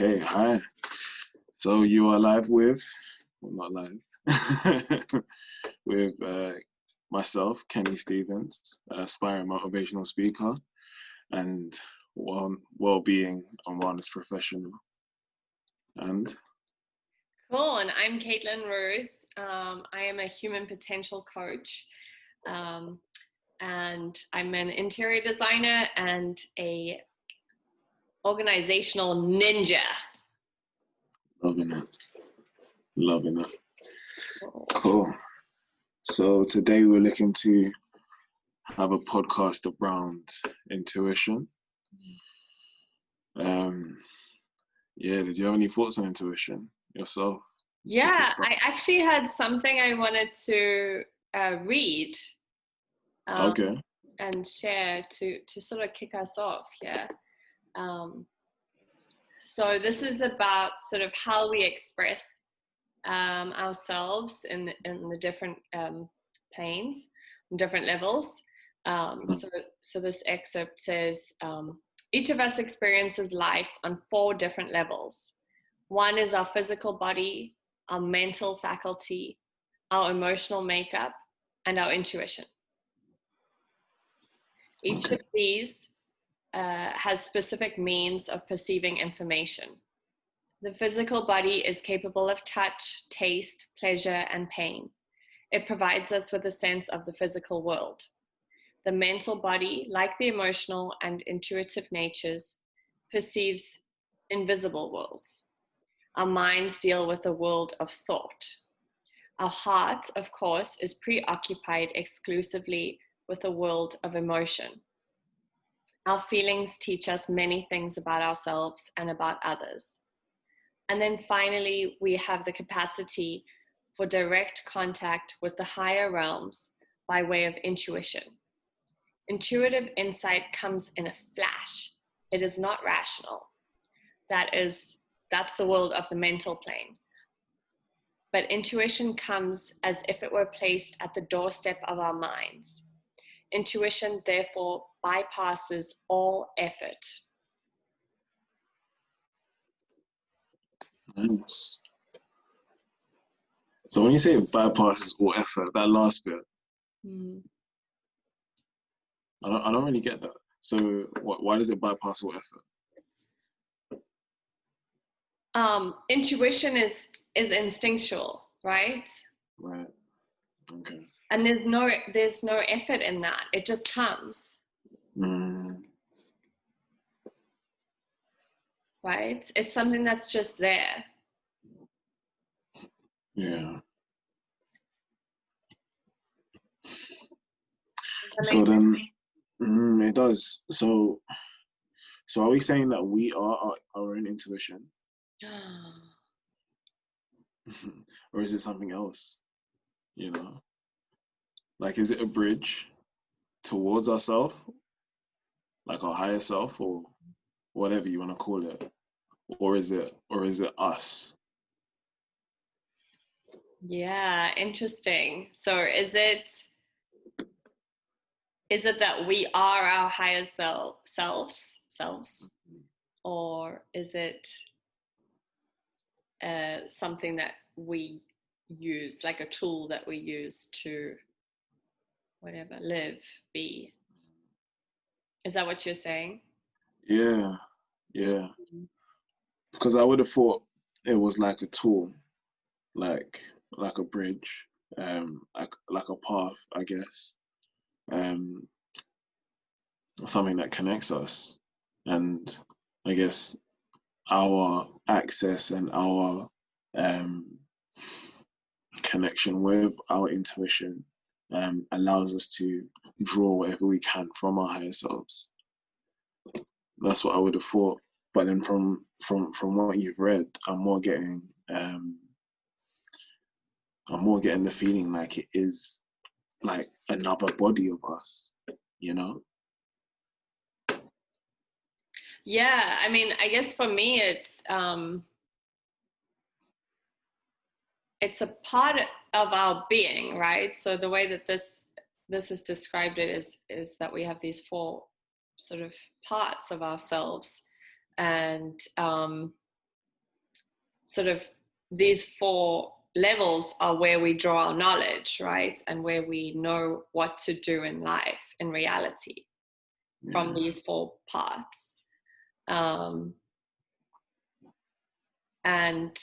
Okay, hi. So you are live with, well, not live, with myself, Kenny Stevens, aspiring motivational speaker and well-being and wellness professional. And Cool, and I'm Caitlin Ruth. I am a human potential coach, and I'm an interior designer and a organizational ninja. loving it. Cool. So today we're looking to have a podcast around intuition. Did you have any thoughts on intuition yourself? Yeah, I actually had something I wanted to read Okay. and share to sort of kick us off here. So this is about sort of how we express ourselves in the different planes, different levels. So this excerpt says, each of us experiences life on 4 different levels. One is our physical body, our mental faculty, our emotional makeup, and our intuition. Each of these has specific means of perceiving information. The physical body is capable of touch, taste, pleasure, and pain. It provides us with a sense of the physical world. The mental body, like the emotional and intuitive natures, perceives invisible worlds. Our minds deal with the world of thought. Our heart, of course, is preoccupied exclusively with the world of emotion. Our feelings teach us many things about ourselves and about others. And then finally, we have the capacity for direct contact with the higher realms by way of intuition. Intuitive insight comes in a flash. It is not rational. That's the world of the mental plane. But intuition comes as if it were placed at the doorstep of our minds. Intuition, therefore, bypasses all effort. Nice. So when you say it bypasses all effort, that last bit, I don't really get that. So why does it bypass all effort? Intuition is instinctual, right? Right. Okay. And there's no effort in that. It just comes. Right? It's something that's just there. Yeah. So then, it does. So are we saying that we are our own intuition? Or is it something else? You know? Like, is it a bridge towards ourselves? Like our higher self, or whatever you want to call it? Or is it us? Yeah, interesting. So is it that we are our higher selves, or is it something that we use, like a tool that we use to live, be? Is that what you're saying? Yeah. Because I would have thought it was like a tool, like a bridge, like a path, I guess, something that connects us, and I guess our access and our connection with our intuition allows us to draw whatever we can from our higher selves. That's what I would have thought. But then from what you've read, I'm more getting the feeling like it is like another body of us, you know? Yeah, I mean, I guess for me, it's a part of our being, right? So the way that this is described is that we have these 4 sort of parts of ourselves, and sort of these 4 levels are where we draw our knowledge, right? And where we know what to do in life, in reality, from these 4 parts. And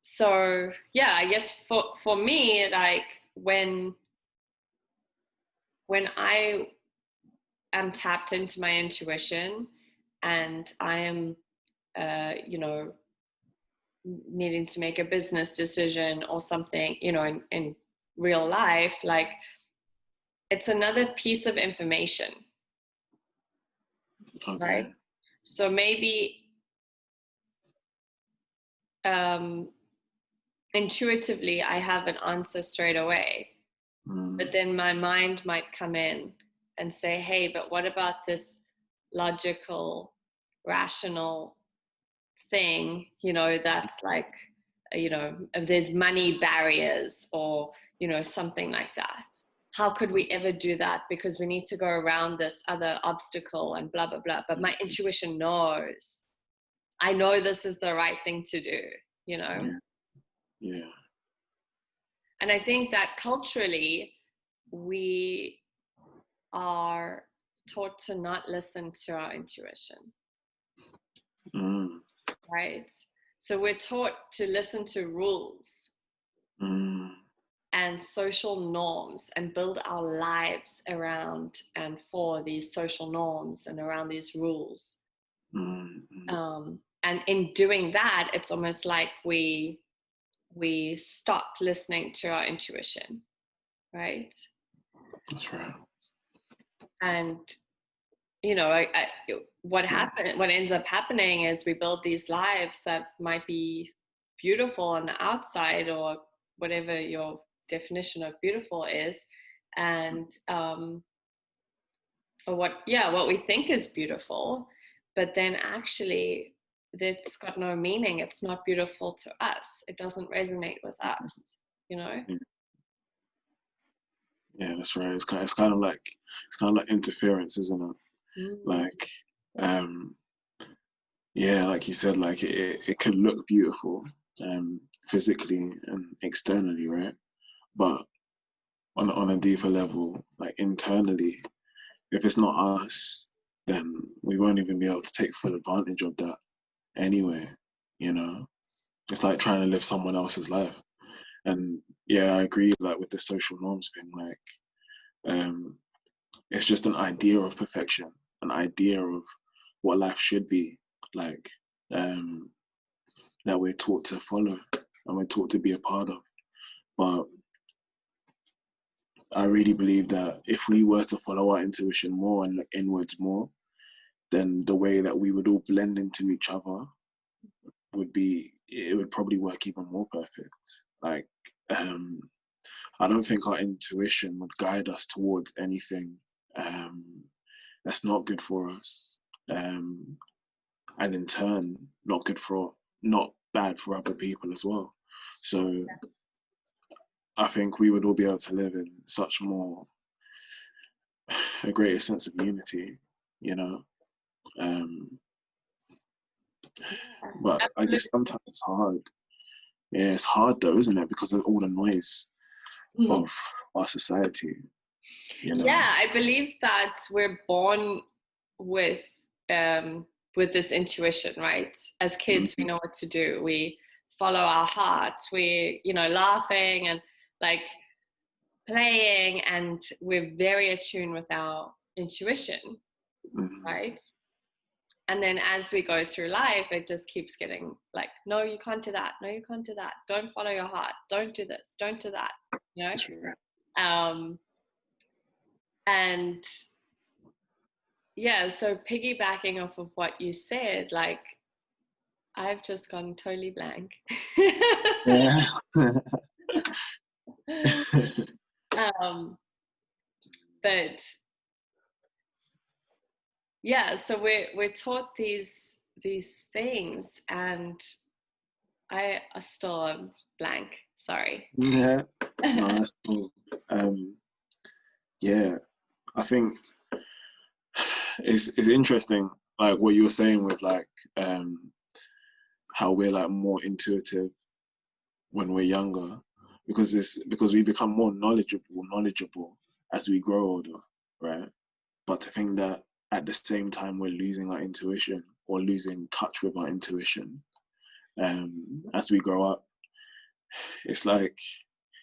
so, yeah, I guess for me, like when I am tapped into my intuition and I am, needing to make a business decision or something, in real life, like it's another piece of information, right? So maybe intuitively I have an answer straight away, but then my mind might come in and say, hey, but what about this logical, rational thing, that's like, if there's money barriers or, something like that. How could we ever do that? Because we need to go around this other obstacle and blah, blah, blah. But my intuition knows. I know this is the right thing to do, Yeah. And I think that culturally, we are taught to not listen to our intuition. Right? So we're taught to listen to rules and social norms and build our lives around and for these social norms and around these rules. And in doing that, it's almost like we stop listening to our intuition, right? That's right. And what ends up happening is we build these lives that might be beautiful on the outside, or whatever your definition of beautiful is, and or what we think is beautiful, but then actually it's got no meaning. It's not beautiful to us. It doesn't resonate with us, Yeah, that's right. It's kind of like interference, isn't it? Like, like you said, like it could look beautiful, physically and externally, right? But on a deeper level, like internally, if it's not us, then we won't even be able to take full advantage of that anyway. It's like trying to live someone else's life. And yeah, I agree, like with the social norms thing, like it's just an idea of perfection, an idea of what life should be like, that we're taught to follow and we're taught to be a part of. But I really believe that if we were to follow our intuition more and look inwards more, then the way that we would all blend into each other it would probably work even more perfect. Like, I don't think our intuition would guide us towards anything that's not good for us, and in turn, not bad for other people as well. So I think we would all be able to live in such a greater sense of unity, but I guess sometimes it's hard. Yeah, it's hard though, isn't it? Because of all the noise of our society. Yeah, I believe that we're born with this intuition, right? As kids, we know what to do. We follow our hearts. We, laughing and like playing, and we're very attuned with our intuition, right? And then as we go through life, it just keeps getting like, no, you can't do that. No, you can't do that. Don't follow your heart. Don't do this. Don't do that. And yeah, so piggybacking off of what you said, like I've just gone totally blank. But yeah, so we're taught these things, and I still am blank. Sorry. Yeah, no, that's cool. Yeah, I think it's interesting, like what you were saying with like how we're like more intuitive when we're younger, because we become more knowledgeable as we grow older, right? But to think that at the same time we're losing our intuition or losing touch with our intuition as we grow up, it's like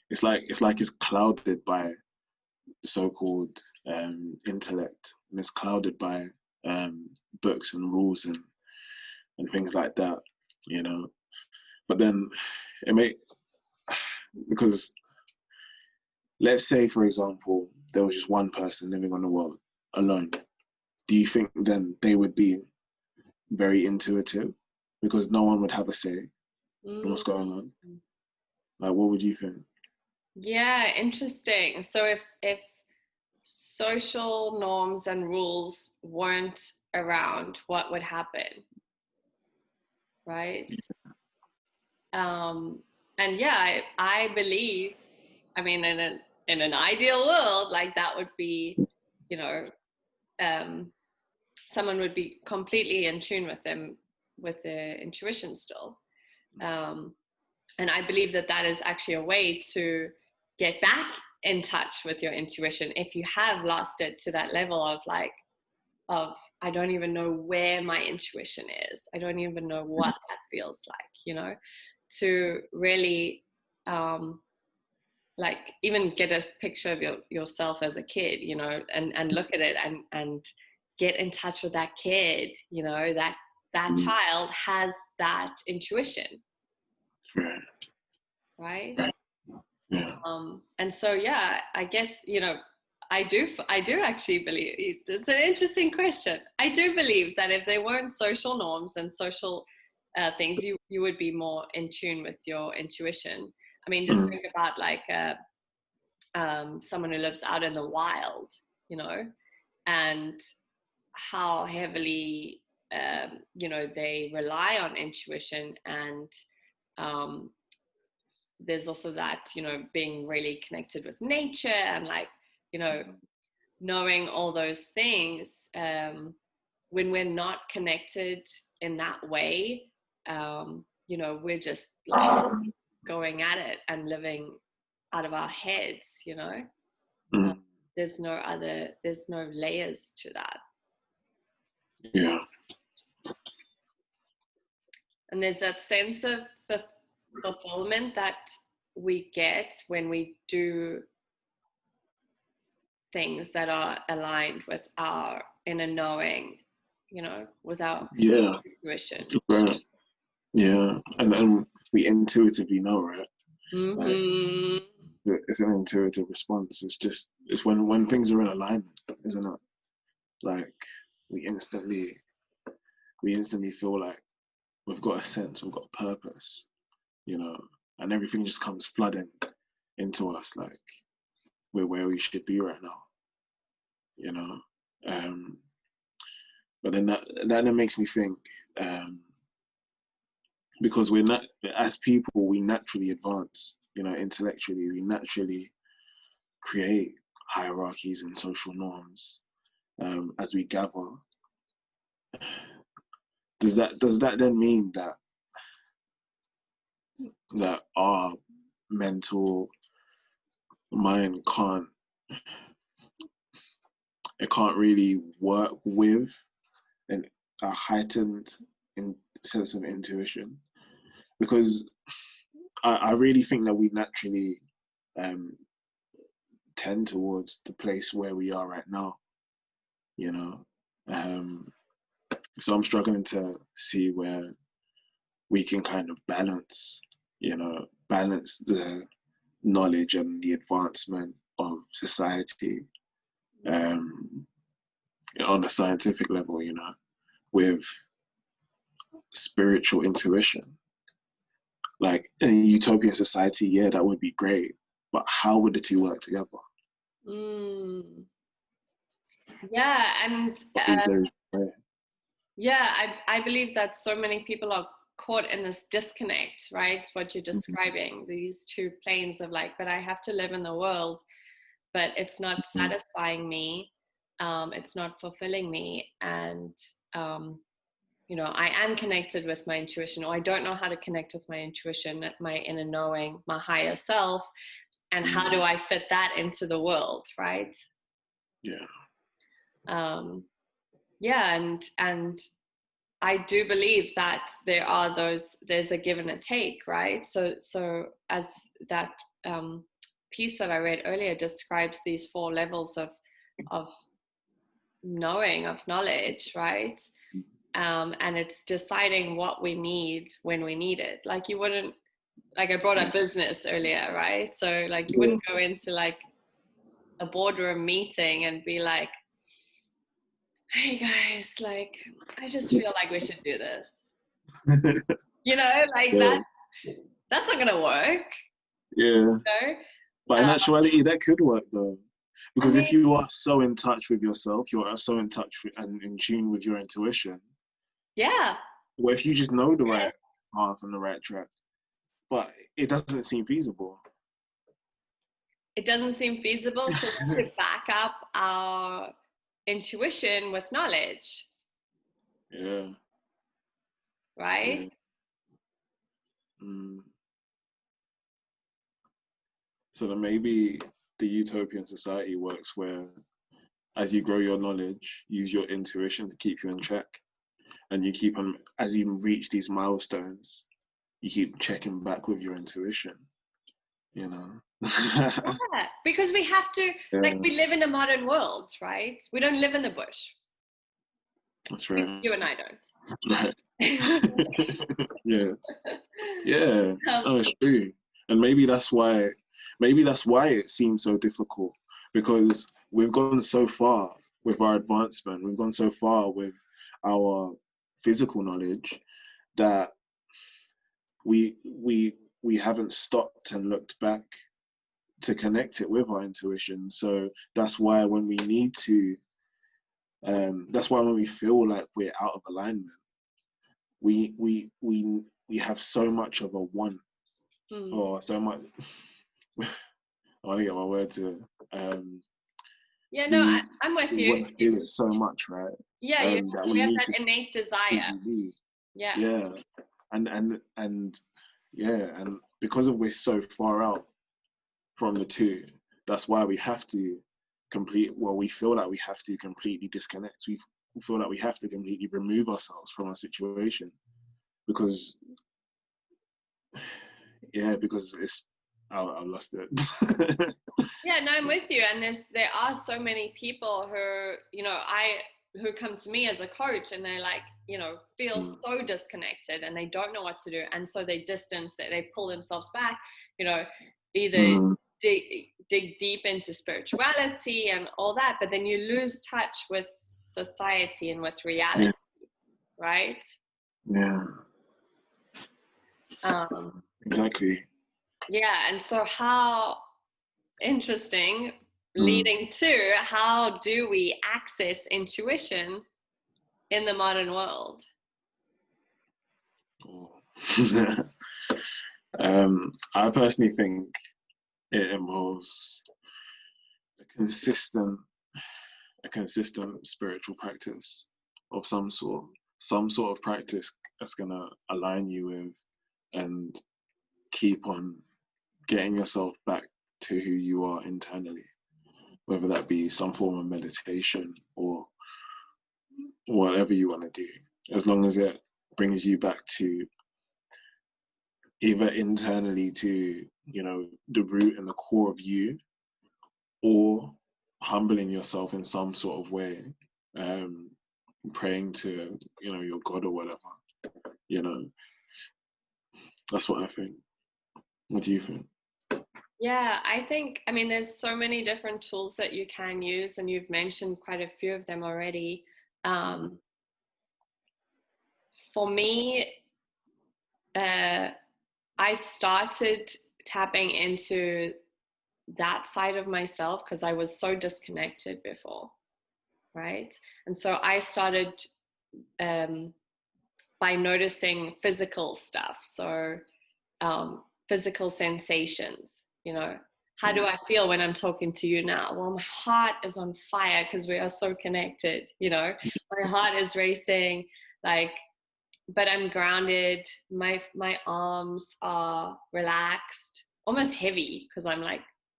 it's clouded by so-called intellect, and it's clouded by books and rules and things like that, you know. But then it may, because let's say, for example, there was just one person living on the world alone. Do you think then they would be very intuitive because no one would have a say in what's going on? Like, what would you think? Yeah, interesting. So if social norms and rules weren't around, what would happen? Right? And yeah, I believe, I mean, in an ideal world, like that would be, you know, someone would be completely in tune with them, with their intuition still. And I believe that that is actually a way to get back in touch with your intuition if you have lost it to that level of like, I don't even know where my intuition is. I don't even know what that feels like, you know, to really like even get a picture of yourself as a kid, you know, and look at it and get in touch with that kid, you know, that child has that intuition. Right. Yeah. And so, yeah, I guess, you know, I do actually believe, it's an interesting question. I do believe that if there weren't social norms and social things, you would be more in tune with your intuition. I mean, just think about like someone who lives out in the wild, you know, and how heavily, you know, they rely on intuition. And there's also that, you know, being really connected with nature and like, you know, knowing all those things. When we're not connected in that way, you know, we're just like going at it and living out of our heads, you know. There's no layers to that. Yeah. And there's that sense of fulfillment that we get when we do things that are aligned with our inner knowing, you know, with our intuition. Right. Yeah, and we intuitively know, right? Mm-hmm. Like, it's an intuitive response. It's when things are in alignment, isn't it? Like we instantly feel like we've got a sense, we've got a purpose, you know, and everything just comes flooding into us like we're where we should be right now, you know. But then that makes me think, because we're not, as people, we naturally advance, you know, intellectually, we naturally create hierarchies and social norms as we gather. Does that then mean that our mental mind can't really work with a heightened sense of intuition? Because I really think that we naturally tend towards the place where we are right now, you know. So I'm struggling to see where we can kind of balance the knowledge and the advancement of society on a scientific level, you know, with spiritual intuition. Like in a utopian society, yeah, that would be great. But how would the two work together? Yeah, and yeah, I believe that so many people are caught in this disconnect, right? What you're describing, these two planes of like, but I have to live in the world, but it's not satisfying me, it's not fulfilling me, and you know, I am connected with my intuition, or I don't know how to connect with my intuition, my inner knowing, my higher self, and how do I fit that into the world, right? Yeah. Yeah, and I do believe that there's a give and a take, right? So as that piece that I read earlier describes these 4 levels of knowing, of knowledge, right? And it's deciding what we need when we need it. Like you wouldn't, like I brought up business earlier, right? So like you wouldn't go into like a boardroom meeting and be like, hey guys, like I just feel like we should do this. You know, like that's not gonna work. Yeah. You know? But in actuality, that could work though. Because I if you are so in touch with yourself, you're so in touch with, and in tune with your intuition. Yeah. Well, if you just know the right path and the right track, but it doesn't seem feasible. It doesn't seem feasible, so we could back up our intuition with knowledge. Yeah. Right? Yeah. Mm. So then maybe the utopian society works where, as you grow your knowledge, use your intuition to keep you in check, and you keep on, as you reach these milestones, you keep checking back with your intuition. You know. Yeah, because we have to, like, we live in a modern world, right? We don't live in the bush. That's right. You and I don't. Right. Yeah. Yeah. No, it's true. And maybe that's why it seems so difficult, because we've gone so far with our advancement, we've gone so far with our physical knowledge that we haven't stopped and looked back to connect it with our intuition. So that's why when we need to, that's why when we feel like we're out of alignment, we have so much of a want, or so much. I want to get my words here. Yeah, no, I'm with you. Want to feel it so much, right? Yeah, that we have that innate desire. Yeah. Yeah, and yeah, and because we're so far out from the two, that's why we have to we feel like we have to completely disconnect. We feel like we have to completely remove ourselves from our situation, because it's, I lost it. Yeah, no, I'm with you. And there are so many people who, you know, who come to me as a coach, and they like, you know, feel so disconnected and they don't know what to do. And so they pull themselves back, you know, either dig deep into spirituality and all that, but then you lose touch with society and with reality, right? Yeah. Exactly. Yeah, and so how interesting, leading to how do we access intuition in the modern world? I personally think it involves a consistent spiritual practice of some sort of practice that's going to align you with and keep on getting yourself back to who you are internally, whether that be some form of meditation or whatever you want to do, as long as it brings you back to either internally to, you know, the root and the core of you, or humbling yourself in some sort of way, praying to, you know, your God or whatever. You know, that's what I think. What do you think? Yeah, I mean, there's so many different tools that you can use, and you've mentioned quite a few of them already. For me, I started tapping into that side of myself because I was so disconnected before, right? And so I started by noticing physical stuff. So physical sensations, you know, how do I feel when I'm talking to you now? Well, my heart is on fire because we are so connected, you know, my heart is racing, like but I'm grounded. My arms are relaxed, almost heavy, because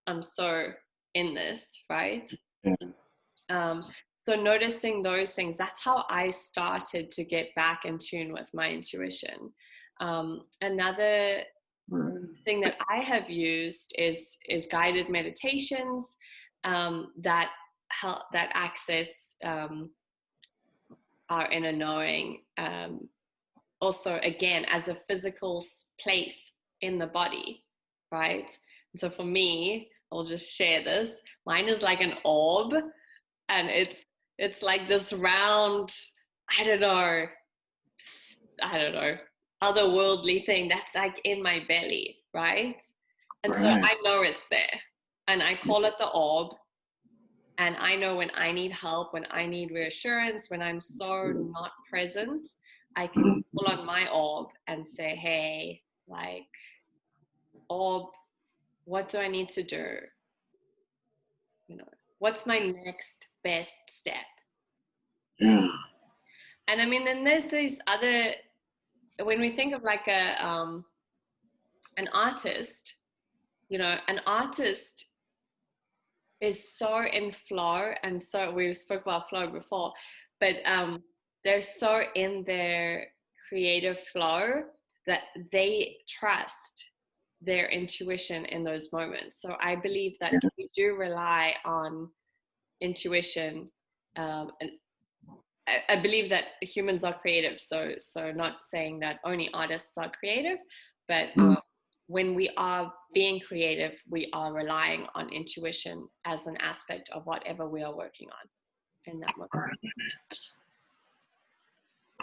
I'm so in this, right? Yeah. So noticing those things, that's how I started to get back in tune with my intuition. Another thing that I have used is guided meditations that help, that access our inner knowing. Also, again, as a physical place in the body, right? So for me, I'll just share this. Mine is like an orb, and it's like this round, I don't know, otherworldly thing that's like in my belly, right? And so Right. I know it's there, and I call it the orb. And I know when I need help, when I need reassurance, when I'm so not present, I can pull on my orb and say, hey, like, orb, what do I need to do? You know, what's my next best step? Yeah. And I mean, then there's these other, when we think of like an artist, you know, an artist is so in flow, and so we spoke about flow before, but they're so in their creative flow that they trust their intuition in those moments. So I believe that Yeah. we do rely on intuition, and I believe that humans are creative. So not saying that only artists are creative, but when we are being creative, we are relying on intuition as an aspect of whatever we are working on in that moment.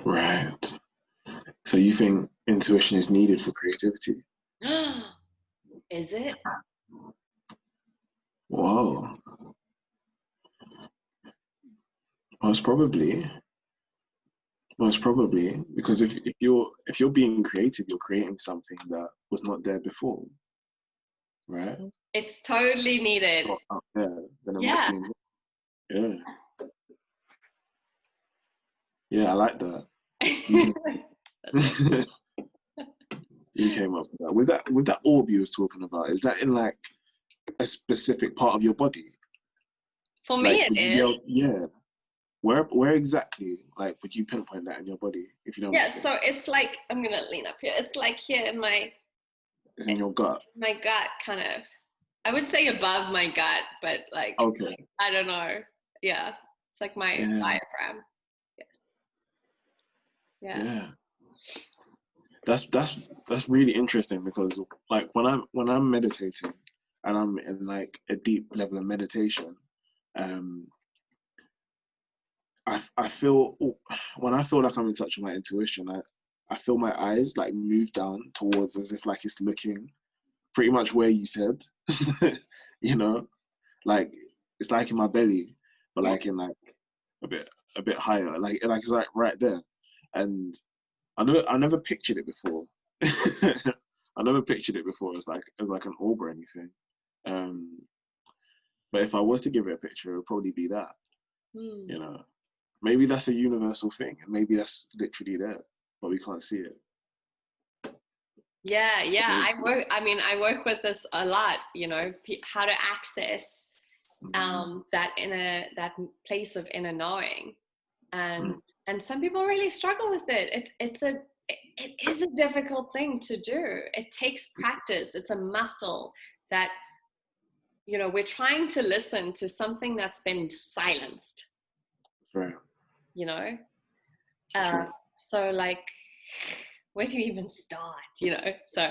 Right. So you think intuition is needed for creativity? Is it? Whoa. Most probably. Most probably, because if you're being creative, you're creating something that was not there before, right? It's totally needed. Not out there, then it must Yeah. be. Yeah. Yeah, I like that. You came up with that. With that orb you was talking about, is that in like a specific part of your body? For me, Like, it would you be is. able, yeah. Where exactly, like, would you pinpoint that in your body, if you don't Yeah, mind saying? so it's like, I'm gonna lean up here. It's like here in It's in your gut. my gut, kind of. I would say above my gut, but like, Okay. I don't know. Yeah, it's like my Yeah. diaphragm. Yeah. Yeah. That's really interesting, because like when I'm meditating and I'm in like a deep level of meditation, um I feel, when I feel like I'm in touch with my intuition, I feel my eyes like move down towards, as if like it's looking pretty much where you said. You know, like it's like in my belly, but Yeah. like in like a bit higher, like it's like right there. And I never pictured it before. I never pictured it before as like an orb or anything. Um, but if I was to give it a picture, it would probably be that. You know, maybe that's a universal thing, and maybe that's literally there, but we can't see it. Yeah, yeah. Maybe. I work with this a lot, you know, how to access that place of inner knowing. And some people really struggle with it. It is a difficult thing to do. It takes practice. It's a muscle that, you know, we're trying to listen to something that's been silenced, Right. you know? True. So like, where do you even start, you know? So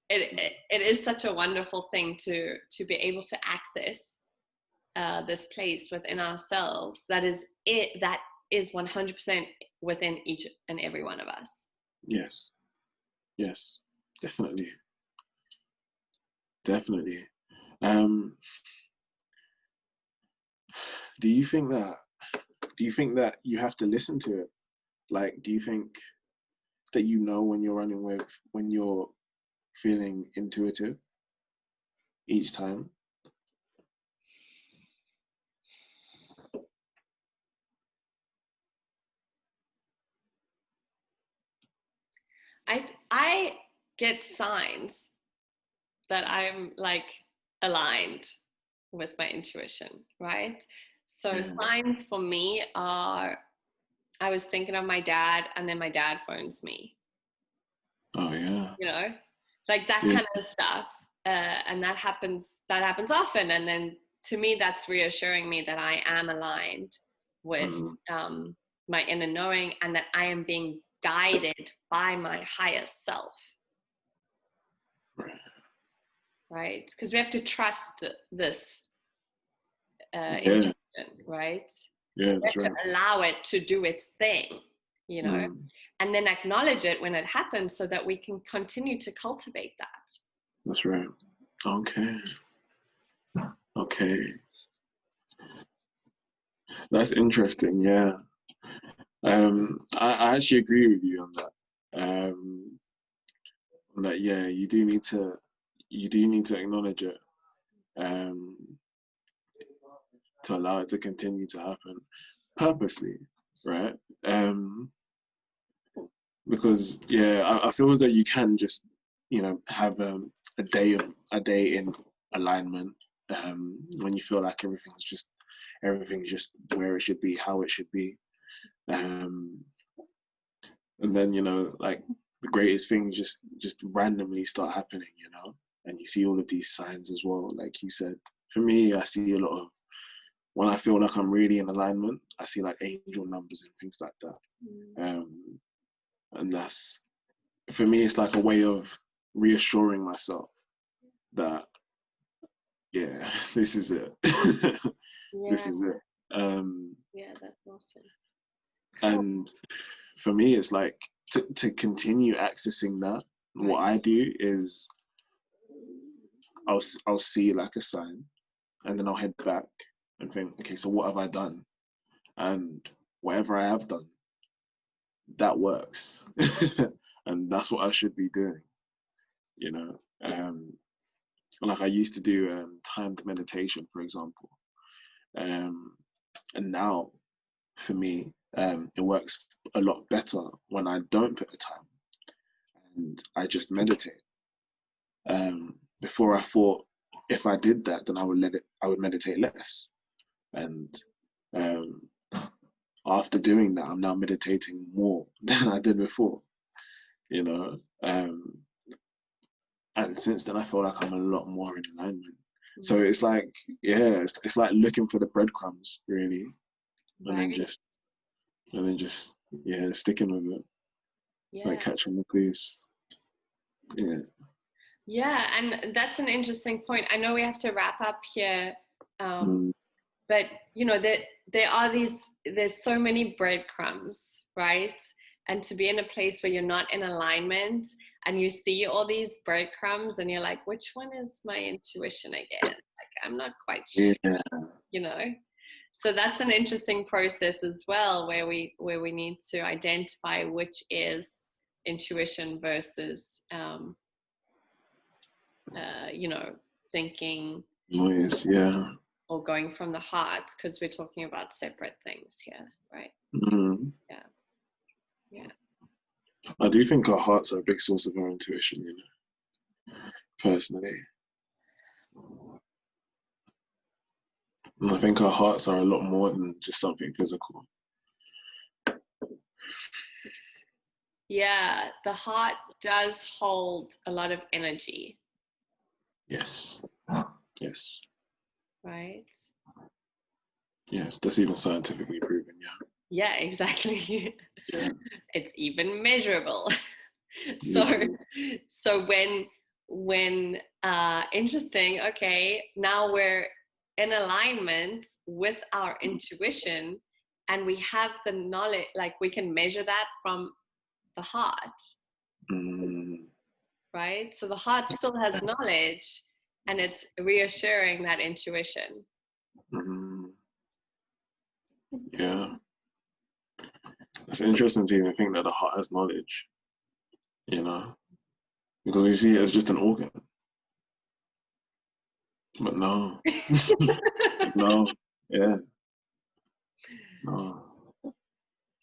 it is such a wonderful thing to be able to access this place within ourselves that is 100% within each and every one of us. Yes. Yes. Definitely. Definitely. Um, do you think that you have to listen to it? Like, do you think that you know when you're feeling intuitive each time? I get signs that I'm like aligned with my intuition, right? So signs for me are, I was thinking of my dad, and then my dad phones me. Oh yeah. You know, like that kind of stuff. And that happens often. And then to me, that's reassuring me that I am aligned with my inner knowing, and that I am being guided by my highest self. Right? Because we have to trust this intuition, right? Yeah, we have to allow it to do its thing, you know, and then acknowledge it when it happens, so that we can continue to cultivate that. That's right. Okay. That's interesting. Yeah. I actually agree with you on that. That yeah, you do need to acknowledge it, to allow it to continue to happen purposely, right? Because yeah, I feel as though you can just, you know, have a day in alignment, when you feel like everything's just where it should be, how it should be, and then, you know, like the greatest things just randomly start happening, you know, and you see all of these signs as well. Like you said, for me, I see a lot of, when I feel like I'm really in alignment, I see like angel numbers and things like that. And that's, for me, it's like a way of reassuring myself that, yeah, this is it. This is it. Yeah, that's awesome. And for me, it's like to continue accessing that. Right. What I do is I'll see like a sign, and then I'll head back and think, okay, so what have I done? And whatever I have done, that works. And that's what I should be doing, you know. Like I used to do timed meditation, for example, and now for me, it works a lot better when I don't put a time and I just meditate. Before, I thought if I did that, then I would meditate less. And after doing that, I'm now meditating more than I did before, you know. And since then, I feel like I'm a lot more in alignment. So it's like, yeah, it's like looking for the breadcrumbs, really, and then just yeah, sticking with it, like catching the clues. Yeah, and that's an interesting point. I know we have to wrap up here, but you know, there's so many breadcrumbs, right? And to be in a place where you're not in alignment and you see all these breadcrumbs and you're like, which one is my intuition again? Like, I'm not quite sure, you know? So that's an interesting process as well, where we need to identify which is intuition versus, you know, thinking noise, or going from the heart, because we're talking about separate things here, right? Yeah. I do think our hearts are a big source of our intuition, you know, personally. And I think our hearts are a lot more than just something physical. Yeah, the heart does hold a lot of energy. Yes. Right? Yes, that's even scientifically proven, Yeah, exactly. Yeah. It's even measurable. So when interesting, okay, now we're in alignment with our intuition, and we have the knowledge, like we can measure that from the heart. Right? So the heart still has knowledge, and it's reassuring that intuition. Yeah. It's interesting to even think that the heart has knowledge, you know, because we see it as just an organ. But no. No. Yeah. No.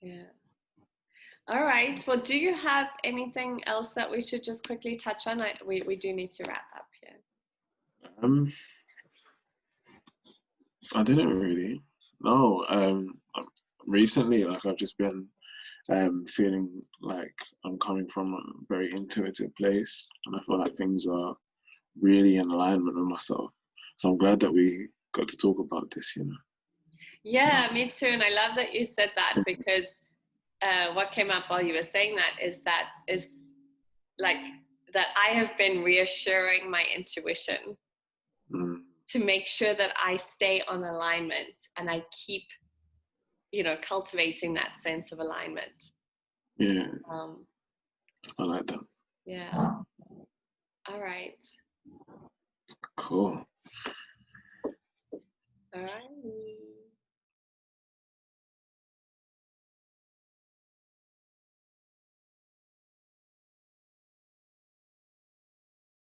Yeah. All right. Well, do you have anything else that we should just quickly touch on? We do need to wrap up here. I didn't really. No. Recently, like I've just been feeling like I'm coming from a very intuitive place, and I feel like things are really in alignment with myself. So I'm glad that we got to talk about this. Yeah, me too. And I love that you said that, because what came up while you were saying that is like that I have been reassuring my intuition to make sure that I stay on alignment and I keep, cultivating that sense of alignment. Yeah, I like that. Yeah. All right. Cool. All right.